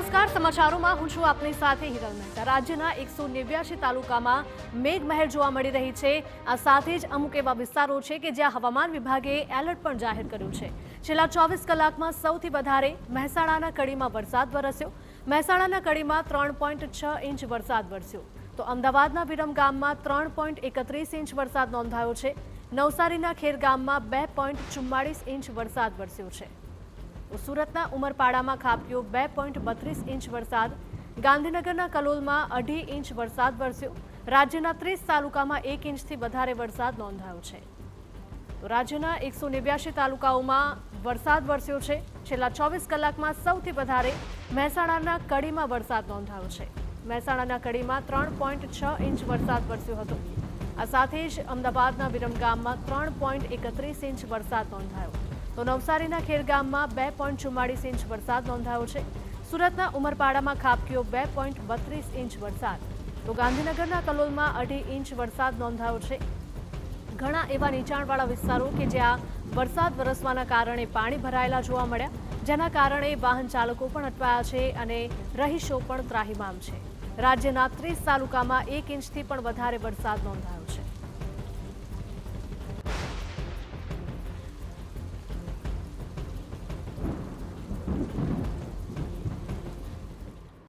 નમસ્કાર, સમાચારોમાં હું છું આપની સાથે હિરલ મહેતા। રાજ્યના 189 તાલુકામાં મેઘમહેર જોવા મળી રહી છે। આ સાથે જ અમુક એવા વિસ્તારો છે કે જ્યાં હવામાન વિભાગે એલર્ટ પણ જાહેર કર્યું છે। છેલ્લા 24 કલાકમાં સૌથી વધારે મહેસાણાના કડીમાં વરસાદ વરસ્યો। મહેસાણાના કડીમાં 3.6 ઇંચ વરસાદ વરસ્યો, તો અમદાવાદના વિરમગામમાં 3.31 ઇંચ વરસાદ નોંધાયો છે। નવસારીના ખેરગામમાં 2.44 ઇંચ વરસાદ વરસ્યો છે। સુરતના ઉમરપાડામાં ખાબક્યો 2.32 ઇંચ વરસાદ। ગાંધીનગરના કલોલમાં 2.5 ઇંચ વરસાદ વરસ્યો। રાજ્યના 30 તાલુકામાં 1 ઇંચથી વધારે વરસાદ નોંધાયો છે। તો રાજ્યના 189 તાલુકાઓમાં વરસાદ વરસ્યો છે। છેલ્લા 24 કલાકમાં સૌથી વધારે મહેસાણાના કડીમાં વરસાદ નોંધાયો છે। મહેસાણાના કડીમાં 3.6 ઇંચ વરસાદ વરસ્યો હતો। આ સાથે જ અમદાવાદના વિરમગામમાં 3.31 ઇંચ વરસાદ નોંધાયો, તો નવસારીના ખેરગામમાં 2.44 ઇંચ વરસાદ નોંધાયો છે। સુરતના ઉમરપાડામાં ખાબક્યો 2.32 ઇંચ વરસાદ, તો ગાંધીનગરના કલોલમાં 2.5 ઇંચ વરસાદ નોંધાયો છે। ઘણા એવા નીચાણવાળા વિસ્તારો કે જ્યાં વરસાદ વરસવાના કારણે પાણી ભરાયેલા જોવા મળ્યા, જેના કારણે વાહન ચાલકો પણ અટવાયા છે અને રહીશો પણ ત્રાહિમામ છે। રાજ્યના 30 તાલુકામાં 1 ઇંચથી પણ વધારે વરસાદ નોંધાયો છે।